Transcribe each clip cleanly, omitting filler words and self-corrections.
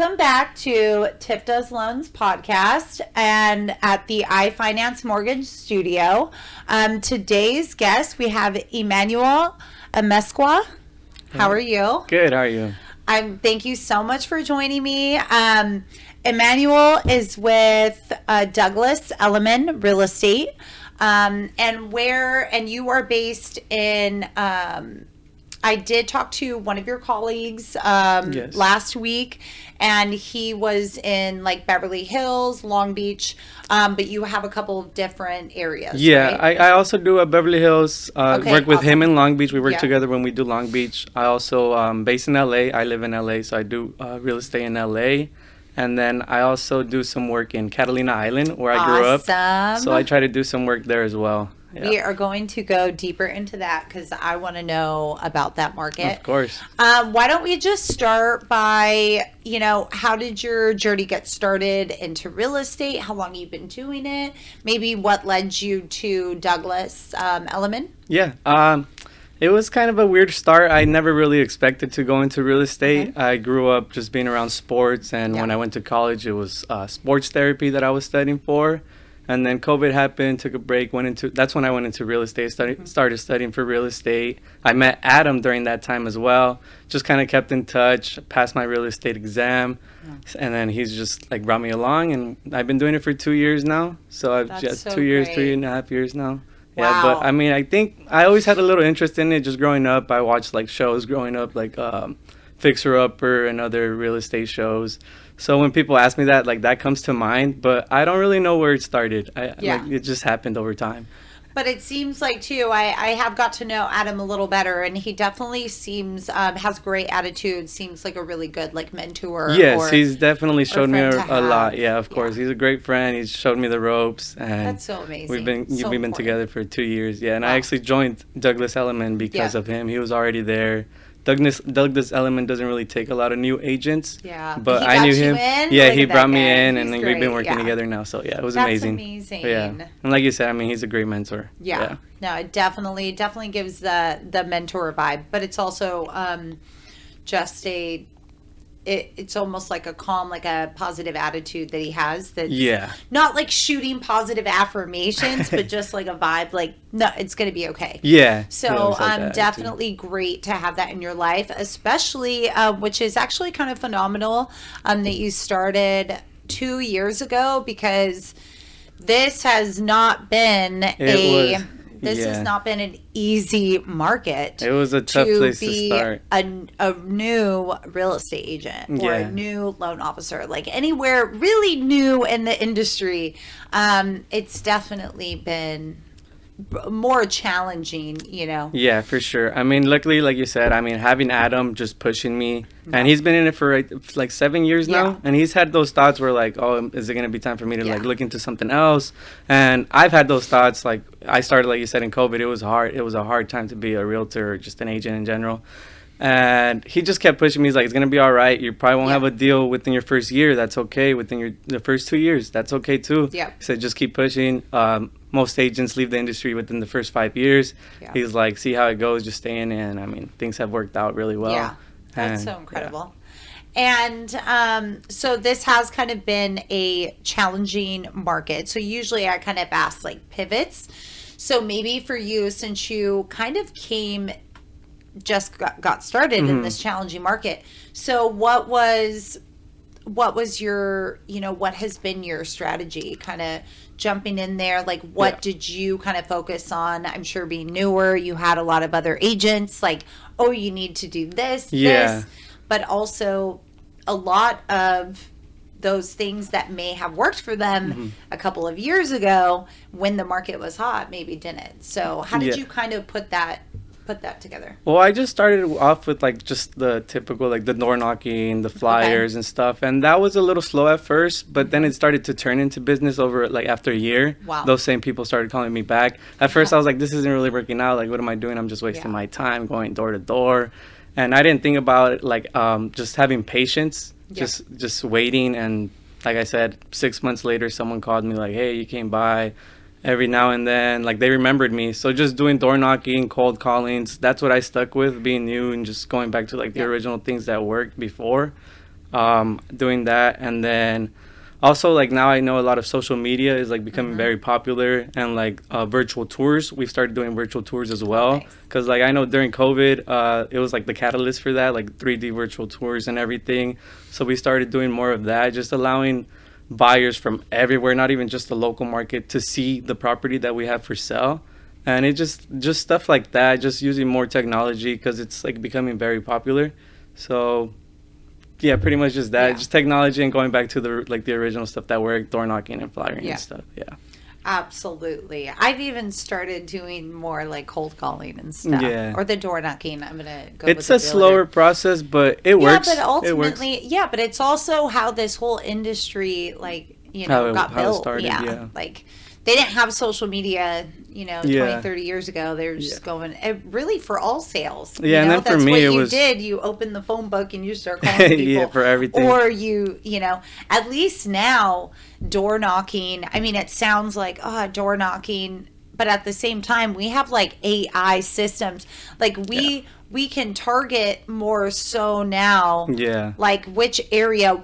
Welcome back to TiffDoesLoans Podcast and at the iFinance Mortgage Studio. Today's guest, we have Emmanuel Amezcua. How are you? Good, how are you? Thank you so much for joining me. Emmanuel is with Douglas Elliman Real Estate, and you are based in... I did talk to one of your colleagues Yes. last week, and he was in like Beverly Hills, Long Beach, but you have a couple of different areas. Yeah, right? I also do a Beverly Hills, Okay, work with awesome. him in Long Beach. We work Yeah. together when we do Long Beach. I also, based in LA, I live in LA, so I do real estate in LA. And then I also do some work in Catalina Island, where I grew up. Awesome. So I try to do some work there as well. We Yeah. are going to go deeper into that because I want to know about that market. Of course. Why don't we just start by, how did your journey get started into real estate? How long you've been doing it? Maybe what led you to Douglas Elliman? Yeah. It was kind of a weird start. I never really expected to go into real estate. Okay. I grew up just being around sports, and when Yeah. I went to college, it was sports therapy that I was studying for. And then COVID happened, took a break, that's when I went into real estate, started studying for real estate. I met Adam during that time as well, just kind of kept in touch, passed my real estate exam, and then he's just like brought me along, and I've been doing it for 2 years now. So I've That's just so 2 years, great. 3.5 years now. Wow. Yeah, but I mean, I think I always had a little interest in it just growing up. I watched like shows growing up, like Fixer Upper and other real estate shows. So when people ask me that, like that comes to mind, but I don't really know where it started. Yeah. Like, it just happened over time. But it seems like, too, I have got to know Adam a little better, and he definitely seems, has great attitude, seems like a really good, like, mentor. Yes, he's definitely showed me friend a to lot. have. Yeah, of course. Yeah. He's a great friend. He's showed me the ropes. And That's so amazing. We've been So important. together for 2 years. Yeah, and Wow. I actually joined Douglas Elliman because Yeah. of him. He was already there. Douglas Elliman doesn't really take a lot of new agents. Yeah. But He I got knew you him. in? Yeah, Look he at that brought me guy. in, He's and then we've been great, working yeah. together now. So yeah, it was That's amazing. amazing. Yeah. And like you said, I mean, he's a great mentor. Yeah. No, it definitely gives the mentor vibe, but it's also just it's almost like a calm, like a positive attitude that he has. That's Yeah. not like shooting positive affirmations, but just like a vibe, like, no, it's going to be okay. Yeah. So He always had that attitude. definitely great to have that in your life, especially, which is actually kind of phenomenal that you started 2 years ago, because this has not been has not been an easy market. It was a tough place to be start. a new real estate agent or Yeah. a new loan officer, like anywhere really new in the industry. It's definitely been more challenging, Yeah, for sure. I mean, luckily, like you said, I mean, having Adam just pushing me, and he's been in it for like 7 years Yeah. now, and he's had those thoughts where like, oh, is it gonna be time for me to like Yeah. look into something else? And I've had those thoughts. Like I started, like you said, in COVID. It was hard. It was a hard time to be a realtor or just an agent in general. And he just kept pushing me. He's like, it's gonna be all right. You probably won't Yeah. have a deal within your first year. That's okay. Within the first 2 years, that's okay too. Yeah. He said, just keep pushing. Most agents leave the industry within the first 5 years. Yeah. He's like, see how it goes, just stay in it. And I mean, things have worked out really well. Yeah, that's And, so incredible. And so this has kind of been a challenging market. So usually I kind of ask like pivots. So maybe for you, since you kind of got started in this challenging market. So what was your, what has been your strategy kind of jumping in there? Like what did you kind of focus on? I'm sure being newer, you had a lot of other agents like, oh, you need to do this, this, but also a lot of those things that may have worked for them a couple of years ago when the market was hot, maybe didn't. So how did you kind of put that together? Well, I just started off with like just the typical like the door knocking, the flyers and stuff, and that was a little slow at first, but then it started to turn into business over like after a year. Wow. Those same people started calling me back. At first I was like, this isn't really working out. Like, what am I doing? I'm just wasting my time going door to door. And I didn't think about it like just having patience, just waiting. And like I said, 6 months later, someone called me like, hey, you came by. Every now and then, like, they remembered me. So just doing door knocking, cold callings, that's what I stuck with, being new and just going back to like the original things that worked before. doing that. And then also, like, now I know a lot of social media is like becoming very popular, and like virtual tours. We've started doing virtual tours as well, because like I know during COVID, it was like the catalyst for that, like 3D virtual tours and everything. So we started doing more of that, just allowing buyers from everywhere, not even just the local market, to see the property that we have for sale. And it just stuff like that, just using more technology, because it's like becoming very popular. So yeah, pretty much just that, just technology, and going back to the original stuff that worked, door knocking and flyering and stuff. Yeah, absolutely. I've even started doing more like cold calling and stuff, or the door knocking. I'm gonna go. It's a slower process, but it works. Yeah, but ultimately, but it's also how this whole industry, like, got built. Started, like, they didn't have social media, 20, 30 years ago. They were just going, really, for all sales. Yeah, and then that's for me, what it you was... did. You opened the phone book and you start calling people. For everything. Or at least now, door knocking, I mean, it sounds like, door knocking, but at the same time, we have, like, AI systems. Like, we can target more so now. Yeah. Like, which area,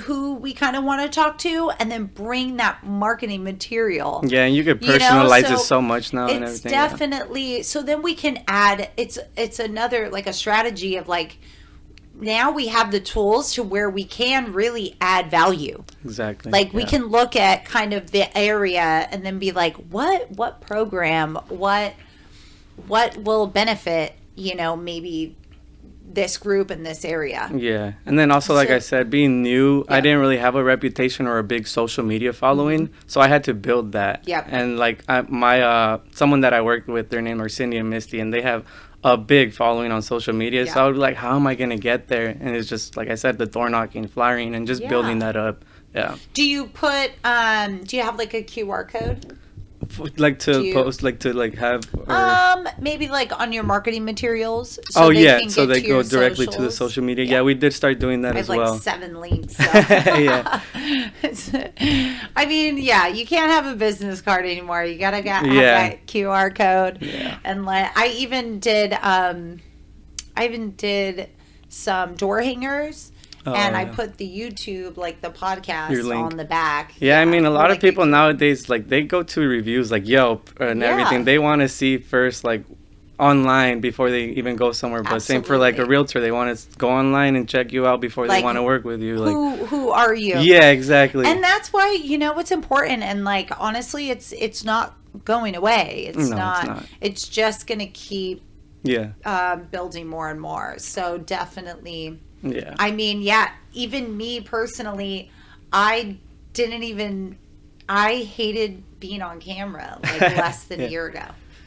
who we kind of want to talk to, and then bring that marketing material. Yeah, and you could personalize it so much now and everything. It's definitely, so then we can add, it's another, like, a strategy of, like, now we have the tools to where we can really add value. Exactly. Like, we can look at kind of the area and then be like, what program, what will benefit, maybe this group in this area. Yeah. And then also, like I said, being new, I didn't really have a reputation or a big social media following, so I had to build that. Yep. And like my someone that I worked with, their name are Cindy and Misty, and they have a big following on social media. So I would be like, how am I gonna get there? And it's just, like I said, the door knocking, flyering, and just building that up. Yeah. Do you put do you have like a QR code? Like to post, like to like have, or... maybe like on your marketing materials. So so they go directly to the social media. Yeah, we did start doing that as well. I have like 7 links. So. Yeah. I mean, you can't have a business card anymore. You gotta have that QR code. Yeah. And I even did some door hangers. And I put the YouTube, like the podcast, on the back. Yeah, I mean, a lot of people nowadays, like, they go to reviews like Yelp and everything. They want to see first, like, online before they even go somewhere. But same for, like, a realtor. They want to go online and check you out before they want to work with you. Like, who are you? Yeah, exactly. And that's why, it's important. And, like, honestly, it's not going away. It's not. It's just going to keep building more and more. So definitely... Yeah. I mean, even me personally, I hated being on camera like less than a year ago.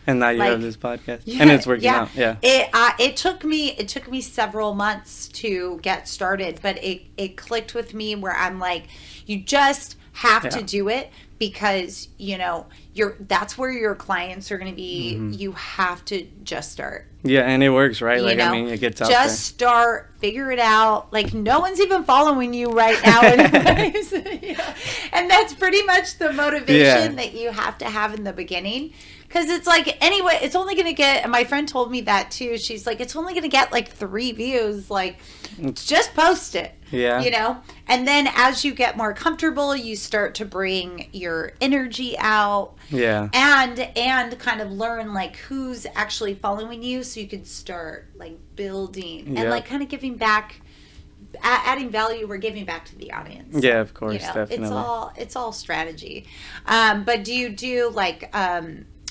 And now you have this podcast, and it's working out. Yeah. It took me several months to get started, but it clicked with me where I'm like, you just have to do it, because that's where your clients are going to be. Mm-hmm. You have to just start. Yeah, and it works, right? Like, I mean, it gets out there. Just start, figure it out. Like, no one's even following you right now. Anyways. And that's pretty much the motivation that you have to have in the beginning. Because it's like, anyway, it's only going to get, and my friend told me that too. She's like, it's only going to get like 3 views. Like, just post it. Yeah. And then as you get more comfortable, you start to bring your energy out. Yeah. And kind of learn like who's actually following you, so you can start like building and like kind of giving back, adding value or giving back to the audience. Yeah, of course, definitely. It's all strategy. But do you do like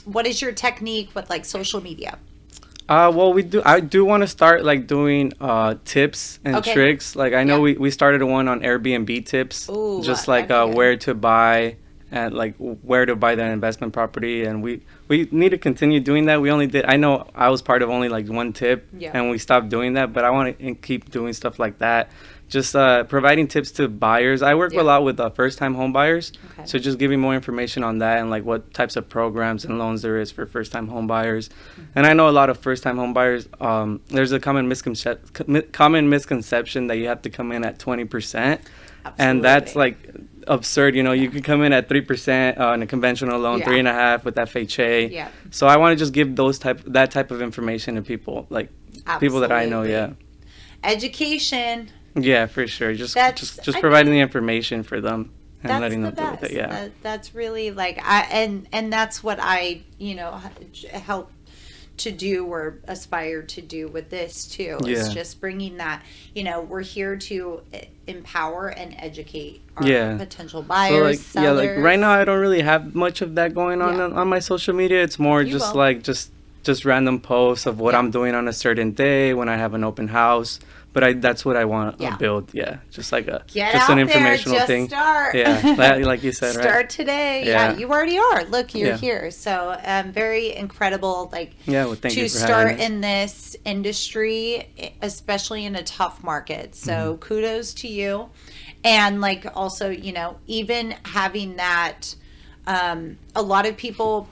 what is your technique with like social media? Well, I do want to start like doing tips and tricks. Like, I know we started one on Airbnb tips. Ooh, just like where to buy and like where to buy that investment property, and we need to continue doing that. I know I was part of only like one tip, and we stopped doing that, but I want to keep doing stuff like that. Just providing tips to buyers. I work a lot with first-time home buyers, so just giving more information on that and like what types of programs and loans there is for first-time home buyers. And I know a lot of first-time home buyers. There's a common misconception that you have to come in at 20%, Absolutely. And that's like absurd. You could come in at 3% on a conventional loan, 3.5% with FHA. Yeah. So I want to just give that type of information to people, like people that I know. Yeah. education. Yeah, for sure. Just providing the information for them and letting them deal with it. Yeah. That's really like and that's what I, help to do or aspire to do with this too. It's just bringing that, we're here to empower and educate our potential buyers, sellers. Like right now I don't really have much of that going on my social media. It's more just random posts of what I'm doing on a certain day when I have an open house. But that's what I want to build. Yeah, just like an informational thing. Start. Yeah, like you said, right? Start today. Yeah, you already are. Look, you're here. So very incredible. Thank you for start in this industry, especially in a tough market. So kudos to you, and like also, even having that, a lot of people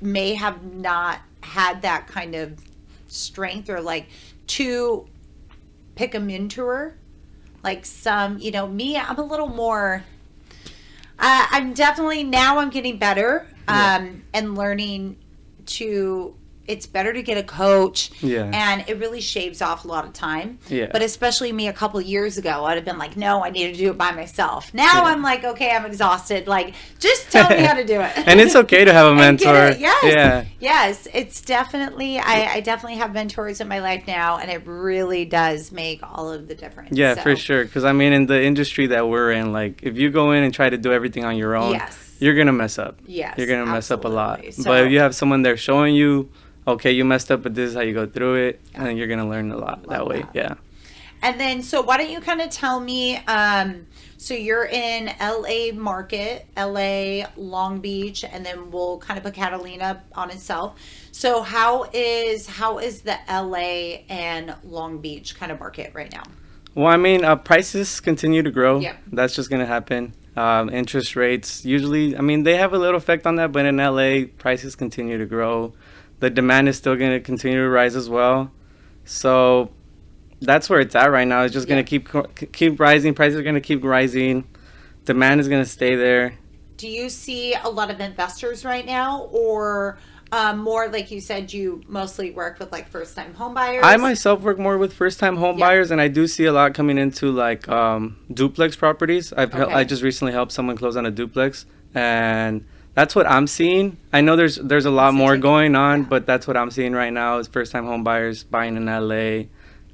may have not had that kind of strength or like to pick a mentor, like some, me, I'm a little more, I'm definitely, now I'm getting better, and learning it's better to get a coach, and it really shaves off a lot of time. But especially me a couple of years ago, I'd have been like, no, I need to do it by myself. Now I'm like, okay, I'm exhausted. Like, just tell me how to do it. And it's okay to have a mentor. Yes, it's definitely, I definitely have mentors in my life now, and it really does make all of the difference. Yeah, for sure. Because I mean, in the industry that we're in, like, if you go in and try to do everything on your own, you're gonna mess up. Yes, you're gonna mess up a lot. So, but if you have someone there showing you, okay, you messed up, but this is how you go through it, and you're gonna learn a lot that way. Yeah. And then, so why don't you kind of tell me? So you're in LA market, LA, Long Beach, and then we'll kind of put Catalina on itself. So how is the LA and Long Beach kind of market right now? Well, I mean, prices continue to grow. Yeah. That's just gonna happen. Interest rates usually, I mean, they have a little effect on that, but in LA, prices continue to grow. The demand is still going to continue to rise as well. So that's where it's at right now. It's just going to keep rising. Prices are going to keep rising. Demand is going to stay there. Do you see a lot of investors right now, or more like you said, you mostly work with like first-time home buyers? I myself work more with first-time home buyers, and I do see a lot coming into like duplex properties. I just recently helped someone close on a duplex, and that's what I'm seeing. I know there's a lot more going on, but that's what I'm seeing right now is first-time home buyers buying in LA.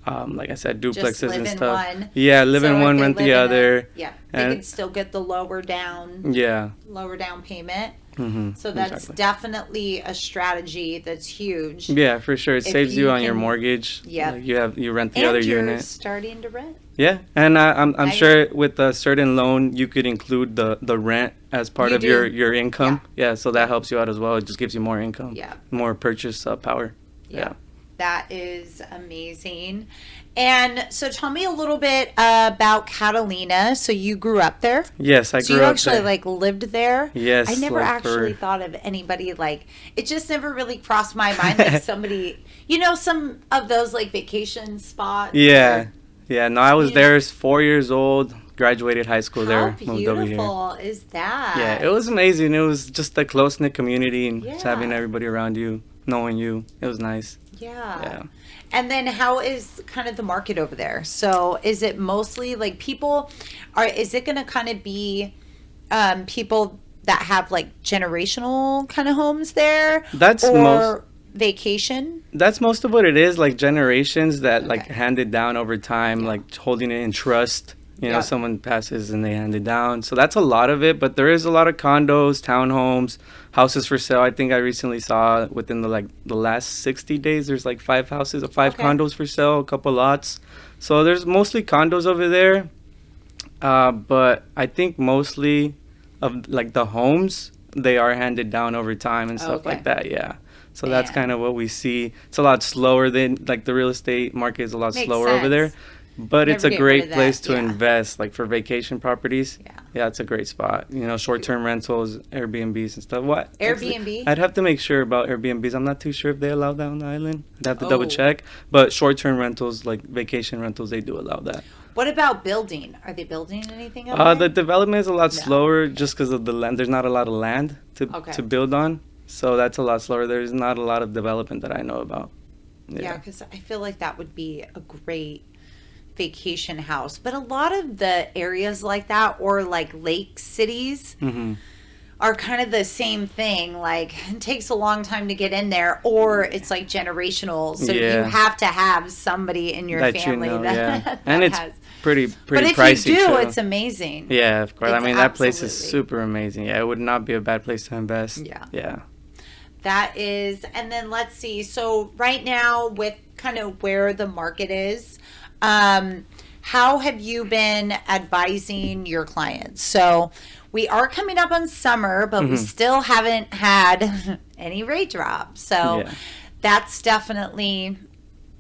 Like I said, duplexes and stuff. Yeah, live in one, rent the other. They can still get the lower down payment. Mm-hmm. So that's definitely a strategy that's huge. Yeah, for sure. It saves you on your mortgage. Yeah, you rent the other unit. And starting to rent. Yeah, and I'm sure with a certain loan you could include the rent as part of your income. Yeah, so that helps you out as well. It just gives you more income. Yeah, more purchase power. Yeah. That is amazing. And so tell me a little bit about Catalina. So you grew up there? Yes, I grew up there. So you actually like lived there? Yes. I never actually thought of anybody like, it just never really crossed my mind like somebody, some of those like vacation spots. Yeah. Yeah, no, I was there 4 years old, graduated high school there. How beautiful is that? Yeah, it was amazing. It was just a close-knit community and just having everybody around you, knowing you. It was nice. Yeah. And then how is kind of the market over there? So is it mostly like is it going to kind of be people that have like generational kind of homes there? Vacation? That's most of what it is, like generations that like handed down over time, like holding it in trust. Someone passes and they hand it down. So that's a lot of it, but there is a lot of condos, townhomes, houses for sale. I think I recently saw within the last 60 days, there's like 5 condos for sale, a couple lots. So there's mostly condos over there. But I think mostly of like the homes, they are handed down over time and stuff like that. Yeah. So that's kind of what we see. It's a lot slower than like the real estate market is a lot slower over there. But it's a great place to invest, like for vacation properties. Yeah, it's a great spot. Short-term rentals, Airbnbs and stuff. What? Airbnb? I'd have to make sure about Airbnbs. I'm not too sure if they allow that on the island. I'd have to double check. But short-term rentals, like vacation rentals, they do allow that. What about building? Are they building anything over there? The development is a lot slower just because of the land. There's not a lot of land to build on. So that's a lot slower. There's not a lot of development that I know about. Yeah, because I feel like that would be a great vacation house, but a lot of the areas like that, or like lake cities, are kind of the same thing. Like, it takes a long time to get in there, or it's like generational. So you have to have somebody in your family that and it's has. pretty But if pricey you do, too. it's amazing. Yeah, of course. It's I mean, that place is absolutely. super amazing. Yeah, it would not be a bad place to invest. Yeah. That is, and then let's see. So right now, with kind of where the market is, how have you been advising your clients? So we are coming up on summer, but we still haven't had any rate drop. So that's definitely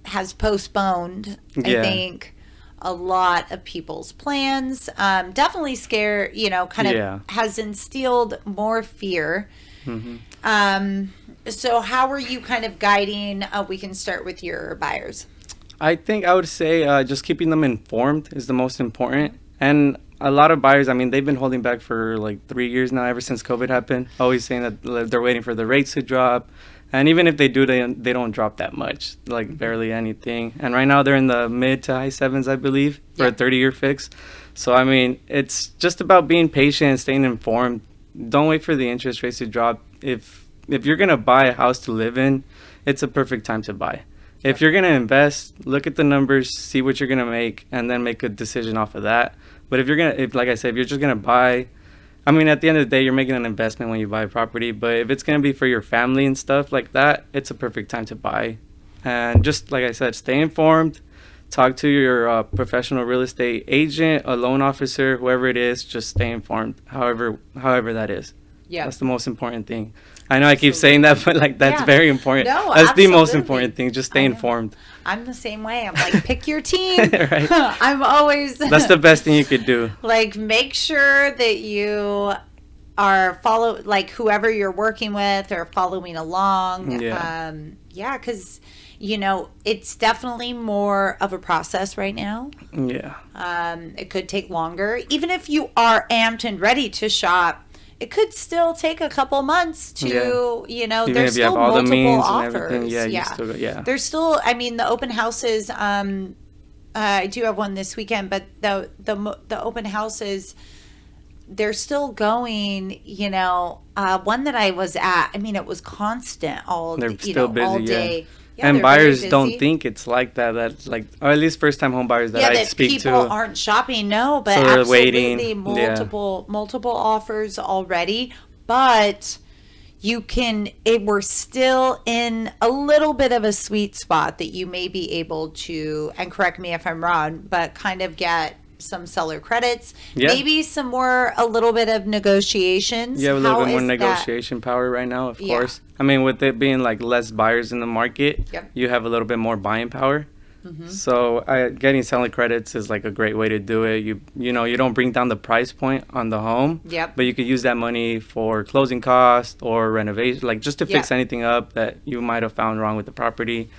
has postponed, I think, a lot of people's plans. Definitely scare, kind of has instilled more fear. So how are you kind of guiding? We can start with your buyers. I think I would say just keeping them informed is the most important. And a lot of buyers, I mean, they've been holding back for like 3 years now, ever since COVID happened, always saying that they're waiting for the rates to drop. And even if they do, they don't drop that much, like barely anything. And right now they're in the mid to high sevens, I believe, for a 30-year fix. So, I mean, it's just about being patient and staying informed. Don't wait for the interest rates to drop. If you're going to buy a house to live in, it's a perfect time to buy. If you're going to invest, look at the numbers, see what you're going to make, and then make a decision off of that. But if like I said, if you're just going to buy, I mean, at the end of the day, you're making an investment when you buy a property. But if it's going to be for your family and stuff like that, it's a perfect time to buy. And just like I said, stay informed. Talk to your professional real estate agent, a loan officer, whoever it is. Just stay informed, however that is. Yeah, that's the most important thing. I know I keep saying that, but like that's very important. No, that's the most important thing. Just stay informed. I'm the same way. I'm like, pick your team. Right. I'm always. That's the best thing you could do. Like, make sure that you are like whoever you're working with or following along. Yeah. Because it's definitely more of a process right now. Yeah. It could take longer, even if you are amped and ready to shop. It could still take a couple months to, Even there's if you have still all the multiple means offers. and everything, you still There's still, I mean, the open houses, I do have one this weekend, but the open houses, they're still going, one that I was at, I mean, it was constant all day. Yeah, and buyers don't think it's like that. That's like, or at least first-time home buyers that I speak to. People aren't shopping, no, but so absolutely waiting. multiple offers already. But we're still in a little bit of a sweet spot that you may be able to, and correct me if I'm wrong, but kind of get some seller credits, maybe a little bit of negotiations. You have a little bit more negotiation power right now, of course. I mean, with it being like less buyers in the market, you have a little bit more buying power. So getting seller credits is like a great way to do it. You don't bring down the price point on the home, but you could use that money for closing costs or renovation, like just to fix anything up that you might have found wrong with the property.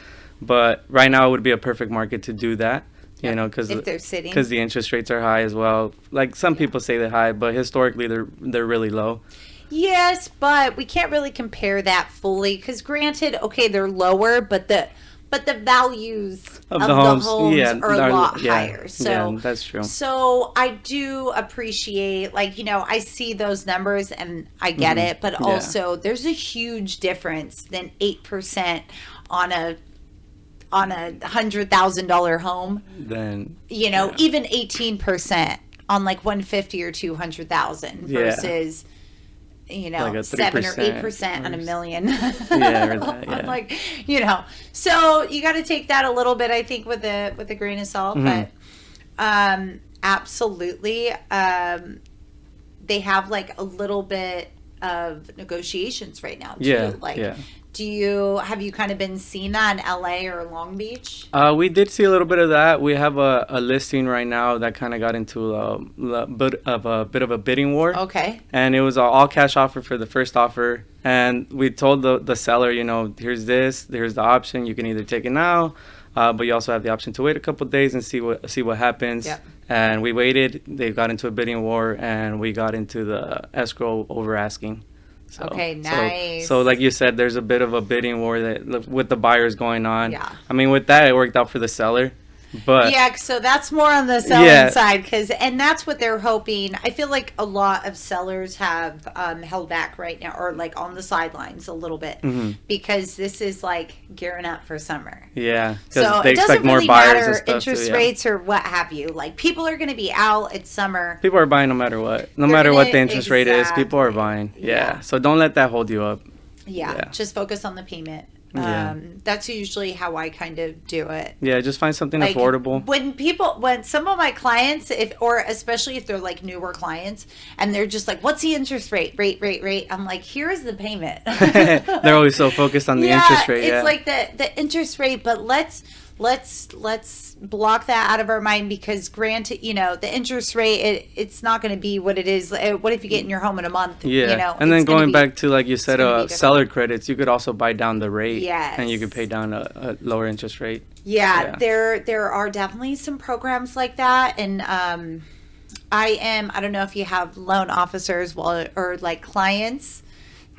But right now it would be a perfect market to do that. Because the interest rates are high as well. Like some people say they're high, but historically they're really low. Yes, but we can't really compare that fully because granted, okay, they're lower, but the values of the homes are a lot higher. So that's true. So I do appreciate, I see those numbers and I get it, but also there's a huge difference than 8% on a $100,000 home, then even 18% on like 150 or 200,000 versus like 7 or 8% on $1 million. I'm like, so you got to take that a little bit, I think, with a grain of salt, but absolutely, they have like a little bit of negotiations right now too. Have you kind of been seeing that in LA or Long Beach? We did see a little bit of that. We have a listing right now that kind of got into a bit of a bidding war. Okay. And it was an all cash offer for the first offer. And we told the seller, here's the option. You can either take it now, but you also have the option to wait a couple of days and see what happens. Yep. And we waited. They got into a bidding war, and we got into the escrow over asking. So, okay, nice. So like you said, there's a bit of a bidding war with the buyers going on. Yeah. I mean, with that, it worked out for the seller. But yeah, so that's more on the selling side, and that's what they're hoping. I feel like a lot of sellers have held back right now, or like on the sidelines a little bit, because this is like gearing up for summer. Yeah, so they it doesn't expect more really buyers matter and stuff interest too, rates or what have you. Like people are going to be out. It's summer. People are buying no matter what. No matter what the interest rate is, people are buying. Yeah. So don't let that hold you up. Yeah. Just focus on the payment. That's usually how I kind of do it. Yeah, just find something affordable. When some of my clients, or especially if they're like newer clients, and they're just like, "What's the interest rate? Rate?" I'm like, "Here is the payment." They're always so focused on the interest rate. It's like the interest rate, but let's block that out of our mind, because granted, the interest rate, it's not going to be what it is. What if you get in your home in a month? And then going back to, like you said, seller credits, you could also buy down the rate. Yes. And you could pay down a lower interest rate. There are definitely some programs like that, and I don't know if you have loan officers or like clients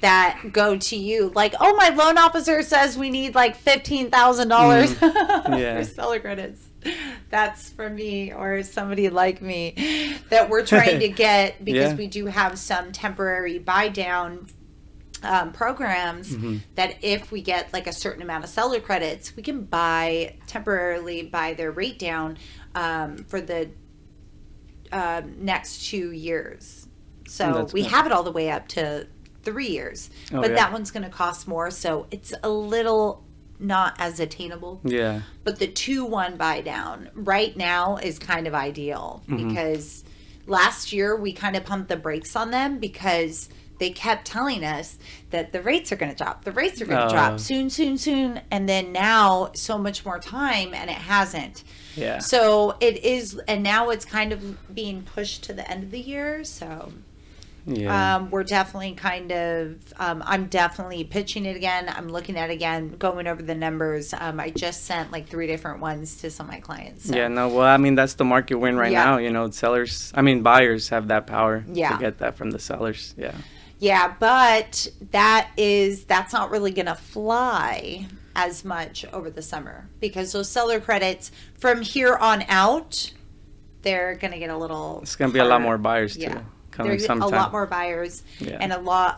that go to you like, "Oh, my loan officer says we need like $15,000 for seller credits." That's for me or somebody like me that we're trying to get, because we do have some temporary buy down programs that if we get like a certain amount of seller credits, we can temporarily buy their rate down for the next 2 years. So we have it all the way up to 3 years, but that one's going to cost more, so it's a little not as attainable. Yeah. But the 2-1 buy down right now is kind of ideal, because last year we kind of pumped the brakes on them because they kept telling us that the rates are going to drop. The rates are going to drop soon. And then now so much more time, and it hasn't. Yeah. So it is, and now it's kind of being pushed to the end of the year. So we're definitely I'm definitely pitching it again. I'm looking at it again, going over the numbers. I just sent like 3 different ones to some of my clients. So. Yeah, no, well, I mean, that's the market we're in right now. Buyers have that power to get that from the sellers. Yeah. Yeah, but that's not really going to fly as much over the summer, because those seller credits from here on out, they're going to get a little It's going to be a lot more buyers too. Yeah. There's a lot more buyers and a lot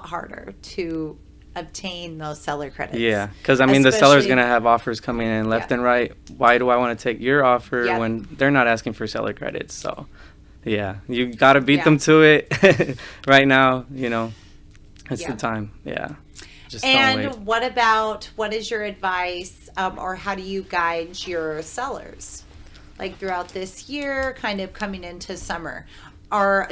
harder to obtain those seller credits. Yeah, because the seller's going to have offers coming in left and right. Why do I want to take your offer when they're not asking for seller credits? So, yeah, you got to beat them to it right now. It's the time. Yeah. Just don't wait. And what is your advice, or how do you guide your sellers? Like throughout this year, kind of coming into summer,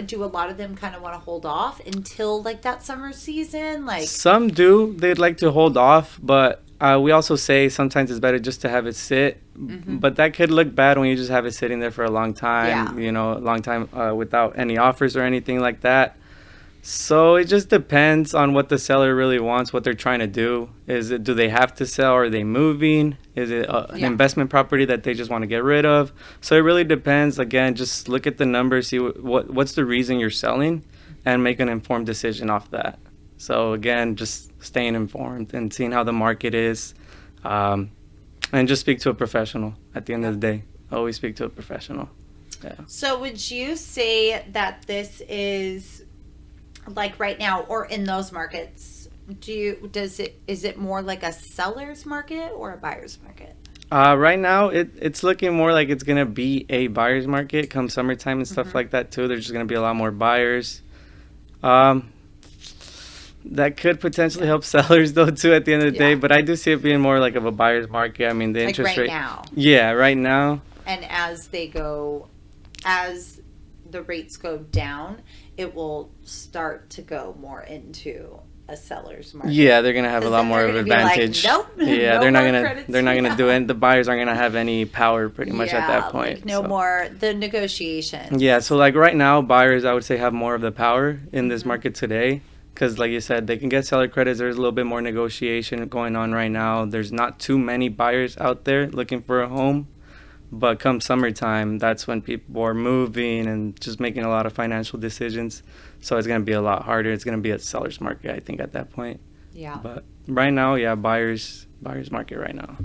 do a lot of them kind of want to hold off until like that summer season? Like some do, they'd like to hold off, but we also say sometimes it's better just to have it sit. But that could look bad when you just have it sitting there for a long time. A long time without any offers or anything like that. So it just depends on what the seller really wants, what they're trying to do. Do they have to sell? Are they moving? Is it an investment property that they just want to get rid of? So it really depends. Again, just look at the numbers, see what's the reason you're selling, and make an informed decision off that. So again, just staying informed and seeing how the market is, and just speak to a professional at the end of the day. Always speak to a professional. Yeah. So would you say that this is, like right now, or in those markets, is it more like a seller's market or a buyer's market? Right now, it's looking more like it's gonna be a buyer's market come summertime and stuff like that too. There's just gonna be a lot more buyers. That could potentially help sellers though too at the end of the day. But I do see it being more like of a buyer's market. I mean, the interest rate now. Yeah, right now. And as the rates go down, it will start to go more into a seller's market. Yeah, they're gonna have a lot more of an advantage. Like, nope, yeah, they're not gonna do it. The buyers aren't gonna have any power pretty much at that point. Like no more the negotiation. Yeah, so like right now, buyers I would say have more of the power in this market today, because like you said, they can get seller credits. There's a little bit more negotiation going on right now. There's not too many buyers out there looking for a home. But come summertime, that's when people are moving and just making a lot of financial decisions. So it's going to be a lot harder. It's going to be a seller's market, I think, at that point. Yeah. But right now, buyer's market right now.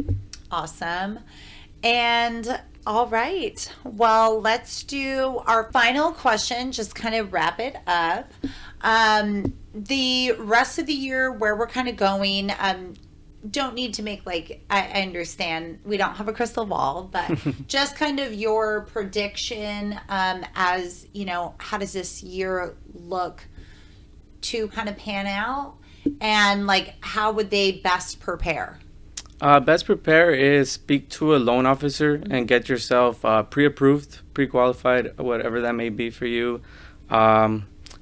Awesome. And all right. Well, let's do our final question, just kind of wrap it up. The rest of the year, where we're kind of going, don't need to make like, I understand we don't have a crystal ball, but just kind of your prediction as, you know, how does this year look to kind of pan out, and like how would they best prepare? Best prepare is speak to a loan officer and get yourself pre-approved, pre-qualified, whatever that may be for you.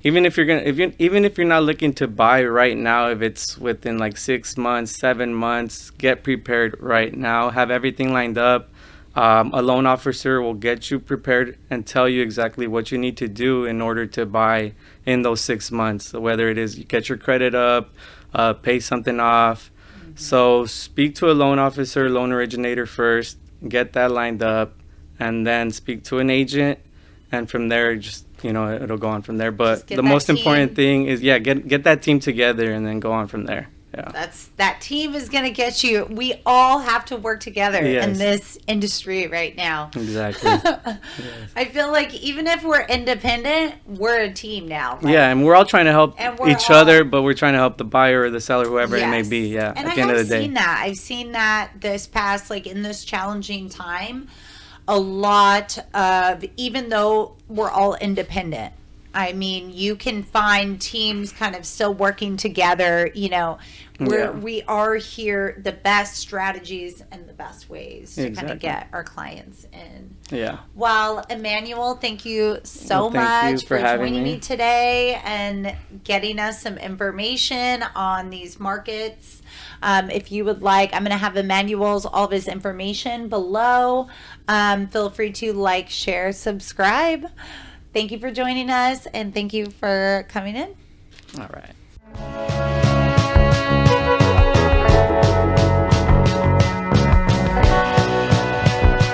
Even if you're not looking to buy right now, if it's within like 6 months, 7 months, get prepared right now. Have everything lined up. A loan officer will get you prepared and tell you exactly what you need to do in order to buy in those 6 months. So whether it is you get your credit up, pay something off. So speak to a loan officer, loan originator first, get that lined up, and then speak to an agent, and from there, just, you know, it'll go on from there. But the most important thing is, get that team together and then go on from there. Yeah. That team is going to get you. We all have to work together Yes. in this industry right now. Exactly. Yes. I feel like even if we're independent, we're a team now. Like, Yeah, and we're all trying to help each other, but we're trying to help the buyer or the seller, whoever it may be. Yeah, and at the end of the day. I've seen that this past, like in this challenging time, a lot of, even though we're all independent, I mean, you can find teams kind of still working together, you know, where we are here, the best strategies and the best ways to kind of get our clients in. Yeah. Well, Emmanuel, thank you so thank much you for having joining me me today and getting us some information on these markets. If you would like, I'm going to have Emmanuel's, all of his information below. Feel free to like, share, subscribe. Thank you for joining us, and thank you for coming in. All right.